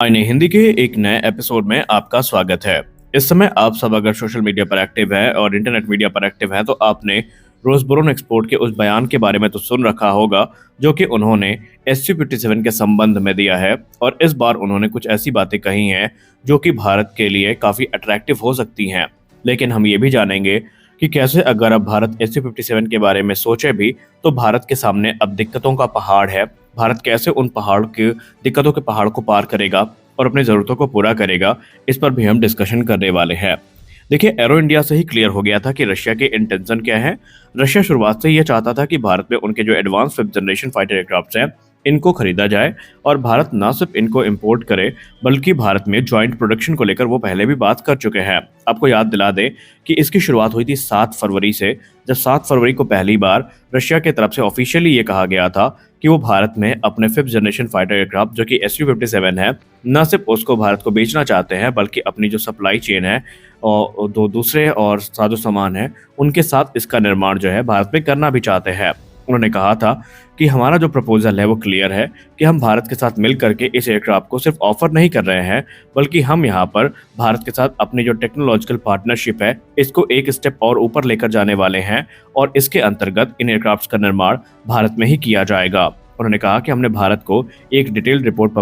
आईने हिंदी के एक नए एपिसोड में आपका स्वागत है। इस समय आप सब अगर सोशल मीडिया पर एक्टिव है और इंटरनेट मीडिया पर एक्टिव है तो आपने रोसबोरोन एक्सपोर्ट के उस बयान के बारे में तो सुन रखा होगा जो कि उन्होंने SU-57 के संबंध में दिया है। और इस बार उन्होंने कुछ ऐसी बातें कही हैं जो कि भारत के लिए काफी अट्रैक्टिव हो सकती हैं। लेकिन हम ये भी जानेंगे कि कैसे अगर अब भारत SU-57 के बारे में सोचे भी तो भारत के सामने अब दिक्कतों का पहाड़ है। भारत कैसे उन पहाड़ के दिक्कतों के पहाड़ को पार करेगा और अपनी ज़रूरतों को पूरा करेगा, इस पर भी हम डिस्कशन करने वाले हैं। देखिए, एरो इंडिया से ही क्लियर हो गया था कि रशिया के इंटेंशन क्या है। रशिया शुरुआत से ये चाहता था कि भारत में उनके जो advance fifth generation fighter aircraft हैं, इनको खरीदा जाए और भारत ना सिर्फ इनको इंपोर्ट करे बल्कि भारत में ज्वाइंट प्रोडक्शन को लेकर वो पहले भी बात कर चुके हैं। आपको याद दिला दें कि इसकी शुरुआत हुई थी 7 फरवरी से, जब 7 फरवरी को पहली बार रशिया की तरफ से ऑफिशियली ये कहा गया था कि वो भारत में अपने फिफ्थ जनरेशन फाइटर एयरक्राफ्ट जो कि SU-57 है, न सिर्फ उसको भारत को बेचना चाहते हैं बल्कि अपनी जो सप्लाई चेन है और दूसरे और साजो सामान है उनके साथ इसका निर्माण जो है भारत में करना भी चाहते हैं। उन्होंने कहा था कि हमारा जो प्रपोजल है वो क्लियर है कि हम भारत के साथ मिल करके इस एयरक्राफ्ट को सिर्फ ऑफर नहीं कर रहे हैं बल्कि हम यहाँ पर भारत के साथ अपनी जो टेक्नोलॉजिकल पार्टनरशिप है इसको एक स्टेप और ऊपर लेकर जाने वाले हैं और इसके अंतर्गत इन एयरक्राफ्ट का निर्माण भारत में ही किया जाएगा। उन्होंने कहा कि हमने भारत को एक डिटेल्ड रिपोर्ट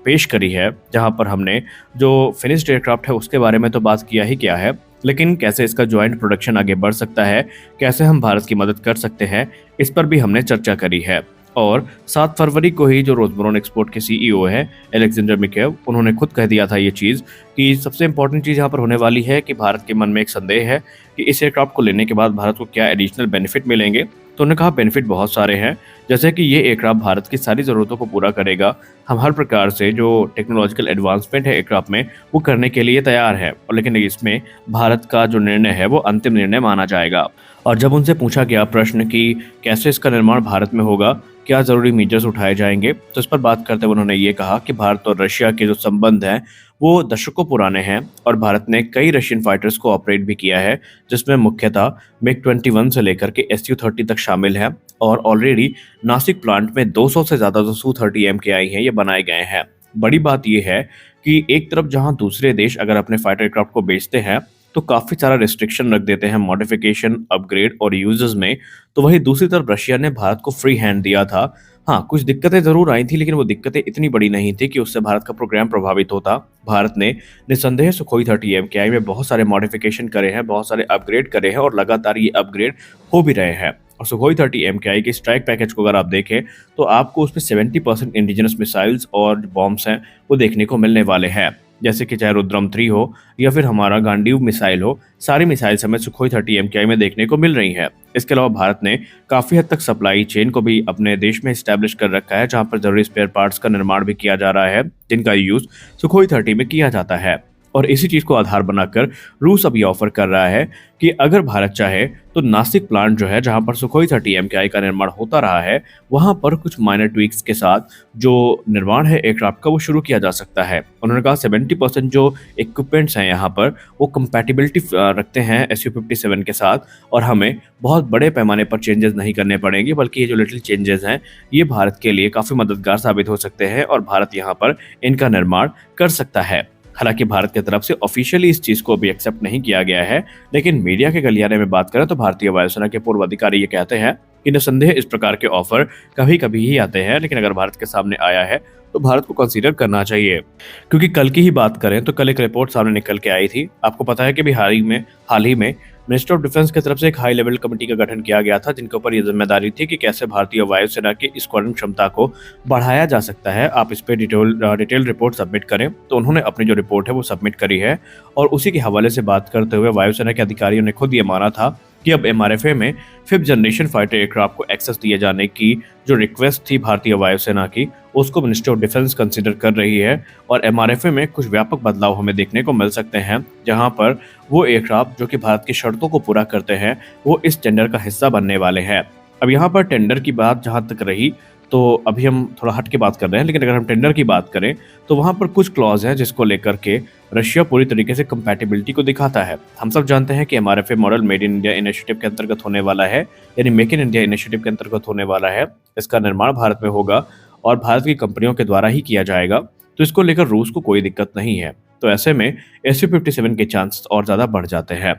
पेश करी है जहां पर हमने जो फिनिश्ड एयरक्राफ्ट है उसके बारे में तो बात किया ही क्या है, लेकिन कैसे इसका ज्वाइंट प्रोडक्शन आगे बढ़ सकता है, कैसे हम भारत की मदद कर सकते हैं, इस पर भी हमने चर्चा करी है। और 7 फरवरी को ही जो रोसबोरोन एक्सपोर्ट के CEO है अलेक्जेंडर मिकेव, उन्होंने खुद कह दिया था ये चीज़ कि सबसे इंपॉर्टेंट चीज़ यहाँ पर होने वाली है कि भारत के मन में एक संदेह है कि इस एयरक्राफ्ट को लेने के बाद भारत को क्या एडिशनल बेनिफिट मिलेंगे। तो उन्होंने कहा बेनिफिट बहुत सारे हैं, जैसे कि ये एयरक्राफ्ट भारत की सारी ज़रूरतों को पूरा करेगा। हम हर प्रकार से जो टेक्नोलॉजिकल एडवांसमेंट है एयरक्राफ्ट में वो करने के लिए तैयार है, और लेकिन इसमें भारत का जो निर्णय है वो अंतिम निर्णय माना जाएगा। और जब उनसे पूछा गया प्रश्न कि कैसे इसका निर्माण भारत में होगा, क्या ज़रूरी मेजर्स उठाए जाएंगे, तो इस पर बात करते हुए उन्होंने ये कहा कि भारत और रशिया के जो संबंध हैं वो दशकों पुराने हैं और भारत ने कई रशियन फाइटर्स को ऑपरेट भी किया है, जिसमें मुख्यतः MiG-21 से लेकर के SU-30 तक शामिल है। और ऑलरेडी नासिक प्लांट में 200 से ज़्यादा जो Su-30 MKI हैं ये बनाए गए हैं। बड़ी बात यह है कि एक तरफ जहां दूसरे देश अगर अपने फाइटर एयरक्राफ्ट को बेचते हैं तो काफ़ी सारा रिस्ट्रिक्शन रख देते हैं मॉडिफिकेशन, अपग्रेड और यूजेस में, तो वहीं दूसरी तरफ रशिया ने भारत को फ्री हैंड दिया था। हाँ, कुछ दिक्कतें ज़रूर आई थी, लेकिन वो दिक्कतें इतनी बड़ी नहीं थी कि उससे भारत का प्रोग्राम प्रभावित होता। भारत ने निस्संदेह Sukhoi-30 MKI में बहुत सारे मॉडिफिकेशन करे हैं, बहुत सारे अपग्रेड करे हैं और लगातार ये अपग्रेड हो भी रहे हैं। और Sukhoi-30 MKI के स्ट्राइक पैकेज को अगर आप देखें तो आपको उसमें 70% इंडिजिनस मिसाइल्स और बॉम्ब्स हैं वो देखने को मिलने वाले हैं, जैसे कि चाहे रुद्रम 3 हो या फिर हमारा गांडीव मिसाइल हो, सारी मिसाइल्स हमें Sukhoi-30 MKI में देखने को मिल रही हैं। इसके अलावा भारत ने काफ़ी हद तक सप्लाई चेन को भी अपने देश में इस्टेब्लिश कर रखा है, जहां पर जरूरी स्पेयर पार्ट्स का निर्माण भी किया जा रहा है जिनका यूज़ Sukhoi-30 में किया जाता है। और इसी चीज़ को आधार बनाकर रूस अब ये ऑफर कर रहा है कि अगर भारत चाहे तो नासिक प्लांट जो है जहां पर Sukhoi-30 MKI का निर्माण होता रहा है वहां पर कुछ माइनर ट्वीक्स के साथ जो निर्माण है एयरक्राफ्ट का वो शुरू किया जा सकता है। उन्होंने कहा 70% जो इक्विपमेंट्स हैं यहाँ पर वो कंपैटिबिलिटी रखते हैं SU-57 के साथ और हमें बहुत बड़े पैमाने पर चेंजेस नहीं करने पड़ेंगे, बल्कि ये जो लिटिल चेंजेस हैं ये भारत के लिए काफ़ी मददगार साबित हो सकते हैं और भारत यहाँ पर इनका निर्माण कर सकता है। हालांकि भारत की तरफ से ऑफिशियली इस चीज़ को अभी एक्सेप्ट नहीं किया गया है, लेकिन मीडिया के गलियारे में बात करें तो भारतीय वायुसेना के पूर्व अधिकारी ये कहते हैं कि निस्संदेह इस प्रकार के ऑफर कभी कभी ही आते हैं, लेकिन अगर भारत के सामने आया है तो भारत को कंसीडर करना चाहिए। क्योंकि कल की ही बात करें तो कल एक रिपोर्ट सामने निकल के आई थी। आपको पता है कि अभी हाल ही में मिनिस्टर ऑफ डिफेंस की तरफ से एक हाई लेवल कमेटी का गठन किया गया था जिनके ऊपर यह जिम्मेदारी थी कि कैसे भारतीय वायुसेना की स्क्वाड्रन क्षमता को बढ़ाया जा सकता है। आप इस पर डिटेल रिपोर्ट सबमिट करें, तो उन्होंने अपनी जो रिपोर्ट है वो सबमिट करी है और उसी के हवाले से बात करते हुए वायुसेना के अधिकारियों ने खुद ये माना था कि अब MRFA में फिफ्थ जनरेशन फाइटर एयरक्राफ्ट को एक्सेस दिए जाने की जो रिक्वेस्ट थी भारतीय वायुसेना की उसको मिनिस्ट्री ऑफ डिफेंस कंसीडर कर रही है और MRFA में कुछ व्यापक बदलाव हमें देखने को मिल सकते हैं, जहां पर वो एयरक्राफ्ट जो कि भारत की शर्तों को पूरा करते हैं वो इस टेंडर का हिस्सा बनने वाले हैं। अब यहाँ पर टेंडर की बात जहां तक रही तो अभी हम थोड़ा हट के बात कर रहे हैं, लेकिन अगर हम टेंडर की बात करें तो वहाँ पर कुछ क्लॉज हैं जिसको लेकर के रशिया पूरी तरीके से कंपैटिबिलिटी को दिखाता है। हम सब जानते हैं कि MRFA model made in India initiative के अंतर्गत होने वाला है, यानी मेक इन इंडिया इनिशिएटिव के अंतर्गत होने वाला है। इसका निर्माण भारत में होगा और भारत की कंपनियों के द्वारा ही किया जाएगा। तो इसको लेकर रूस को कोई दिक्कत नहीं है। तो ऐसे में SU-57 के चांस और ज़्यादा बढ़ जाते हैं।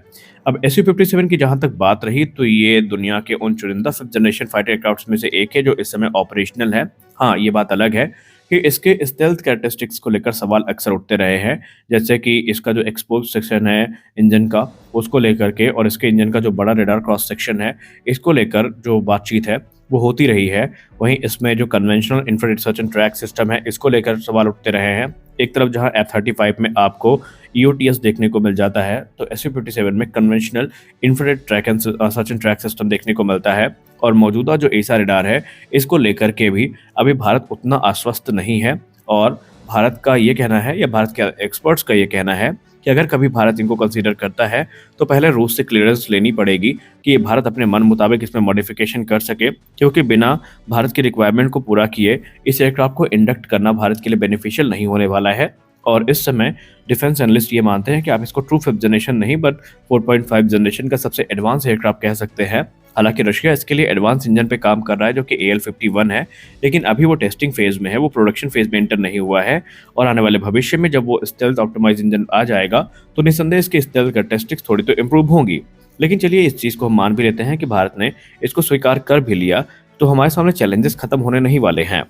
अब SU-57 की जहाँ तक बात रही, तो ये दुनिया के उन चुनिंदा फिफ्थ जनरेशन फाइटर एयरक्राफ्ट्स में से एक है जो इस समय ऑपरेशनल है। हाँ, ये बात अलग है कि इसके स्टेल्थ कैरेक्टरिस्टिक्स को लेकर सवाल अक्सर उठते रहे हैं, जैसे कि इसका जो एक्सपोज सेक्शन है इंजन का, उसको लेकर के, और इसके इंजन का जो बड़ा रेडार क्रॉस सेक्शन है, इसको लेकर जो बातचीत है वो होती रही है। वहीं इसमें जो conventional infrared search and track system है, इसको लेकर सवाल उठते रहे हैं। एक तरफ जहां F-35 में आपको EOTS देखने को मिल जाता है, तो SU-57 में conventional infrared track and search and track system देखने को मिलता है। और मौजूदा जो एसा रेडार है, इसको लेकर के भी अभी भारत उतना आश्वस्त नहीं है। और भारत का ये कहना है, या भारत के एक्सपर्ट्स का ये कहना है, कि अगर कभी भारत इनको कंसीडर करता है तो पहले रूस से क्लियरेंस लेनी पड़ेगी कि ये भारत अपने मन मुताबिक इसमें मॉडिफिकेशन कर सके, क्योंकि बिना भारत की रिक्वायरमेंट को पूरा किए इस एयरक्राफ्ट को इंडक्ट करना भारत के लिए बेनिफिशियल नहीं होने वाला है। और इस समय डिफेंस एनालिस्ट ये मानते हैं कि आप इसको ट्रू फिफ्थ जनरेशन नहीं, बट 4.5 जनरेशन का सबसे एडवांस एयरक्राफ्ट कह सकते हैं। हालांकि रशिया इसके लिए एडवांस इंजन पे काम कर रहा है जो कि AL-51 है, लेकिन अभी वो टेस्टिंग फेज में है, वो प्रोडक्शन फेज में एंटर नहीं हुआ है। और आने वाले भविष्य में जब वो स्टेल्थ ऑप्टिमाइज इंजन आ जाएगा, तो निस्संदेह इसके स्टेल्थ कैरेक्टरिस्टिक्स थोड़ी तो इम्प्रूव होंगी। लेकिन चलिए इस चीज़ को हम मान भी लेते हैं कि भारत ने इसको स्वीकार कर भी लिया, तो हमारे सामने चैलेंजेस खत्म होने नहीं वाले हैं।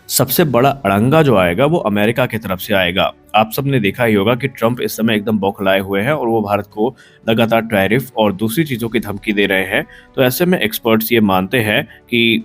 सबसे बड़ा अड़ंगा जो आएगा वो अमेरिका की तरफ से आएगा। आप सबने देखा ही होगा कि ट्रंप इस समय एकदम बौखलाए हुए हैं और वो भारत को लगातार टैरिफ और दूसरी चीज़ों की धमकी दे रहे हैं। तो ऐसे में एक्सपर्ट्स ये मानते हैं कि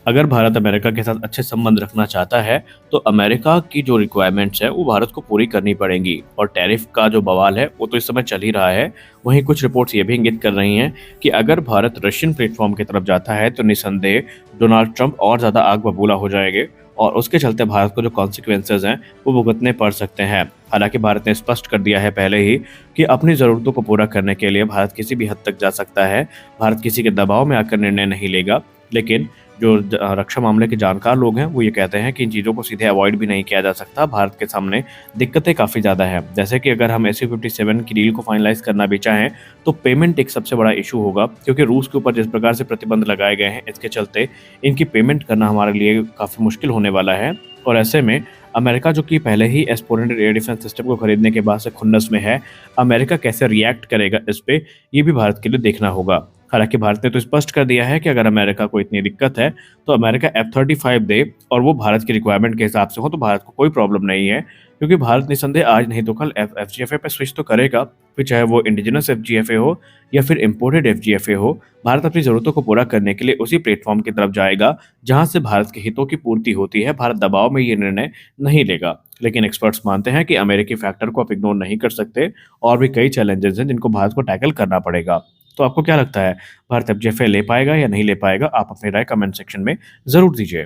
अगर भारत अमेरिका के साथ अच्छे संबंध रखना चाहता है, तो अमेरिका की जो रिक्वायरमेंट्स है वो भारत को पूरी करनी पड़ेंगी। और टैरिफ का जो बवाल है वो तो इस समय चल ही रहा है। वहीं कुछ रिपोर्ट्स ये भी इंगित कर रही हैं कि अगर भारत रशियन प्लेटफॉर्म की तरफ जाता है, तो निस्संदेह डोनाल्ड ट्रंप और ज़्यादा आग बबूला हो जाएंगे, और उसके चलते भारत को जो कॉन्सिक्वेंसेज हैं वो भुगतने पड़ सकते हैं। हालांकि भारत ने स्पष्ट कर दिया है पहले ही कि अपनी ज़रूरतों को पूरा करने के लिए भारत किसी भी हद तक जा सकता है। भारत किसी के दबाव में आकर निर्णय नहीं लेगा। लेकिन जो रक्षा मामले के जानकार लोग हैं वो ये कहते हैं कि इन चीज़ों को सीधे अवॉइड भी नहीं किया जा सकता। भारत के सामने दिक्कतें काफ़ी ज़्यादा हैं, जैसे कि अगर हम SU-57 की डील को फाइनलाइज करना भी चाहें, तो पेमेंट एक सबसे बड़ा इशू होगा, क्योंकि रूस के ऊपर जिस प्रकार से प्रतिबंध लगाए गए हैं, इसके चलते इनकी पेमेंट करना हमारे लिए काफ़ी मुश्किल होने वाला है। और ऐसे में अमेरिका, जो कि पहले ही S-400 एयर डिफेंस सिस्टम को खरीदने के बाद से खुन्नस में है, अमेरिका कैसे रिएक्ट करेगा इस पे, ये भी भारत के लिए देखना होगा। हालांकि भारत ने तो स्पष्ट कर दिया है कि अगर अमेरिका को इतनी दिक्कत है, तो अमेरिका F-35 दे और वो भारत की रिक्वायरमेंट के हिसाब से हो, तो भारत को कोई प्रॉब्लम नहीं है। क्योंकि भारत निस्संदेह आज नहीं तो कल FGFA पे स्विच तो करेगा, फिर चाहे वो इंडिजिनस FGFA हो या फिर इम्पोर्टेड FGFA हो। भारत अपनी ज़रूरतों को पूरा करने के लिए उसी प्लेटफॉर्म की तरफ जाएगा जहां से भारत के हितों की पूर्ति होती है। भारत दबाव में ये निर्णय नहीं लेगा। लेकिन एक्सपर्ट्स मानते हैं कि अमेरिकी फैक्टर को आप इग्नोर नहीं कर सकते, और भी कई चैलेंजेस हैं जिनको भारत को टैकल करना पड़ेगा। तो आपको क्या लगता है, भारत FGFA ले पाएगा या नहीं ले पाएगा? आप अपनी राय कमेंट सेक्शन में ज़रूर दीजिए।